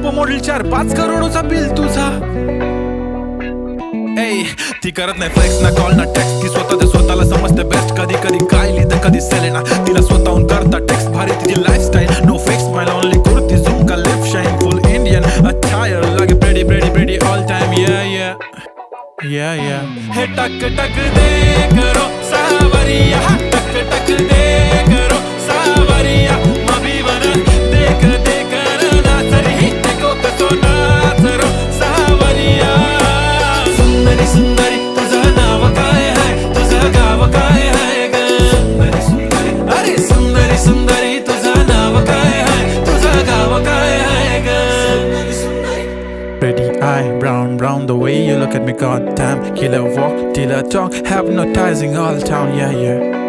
Top model 4-5 करोडचा bill तुझा. ती करत नाही फ्लेक्स ना कॉल ना टेक्स्ट. ती स्वतः स्वतःला समजते बेस्ट. कधी कधी कायली तर कधी सेलेना. तिला स्वतःहून करता टेक्स्ट. भारी तिची lifestyle. No fakes smile only kurti झुम का lip shine. Full Indian attire लगे pretty pretty pretty all time. हे टक टक दे करो सावरिया. टक टक दे करो सावरिया. मभी बना देख देख नाचरी. देखो कसो नाचरो सावरिया. सुंदरी सुंदरी तुझं नाव काय आहे. तुझं गाव काय आहे ग. सुंदरी सुंदरी अरे सुंदरी सुंदरी तुझं नाव काय आहे. तुझं गाव काय आहे ग. सुंदरी सुंदरी. Pretty eye, brown, brown, the way you look at me, goddamn. Killer walk, till I talk, hypnotizing all town, yeah.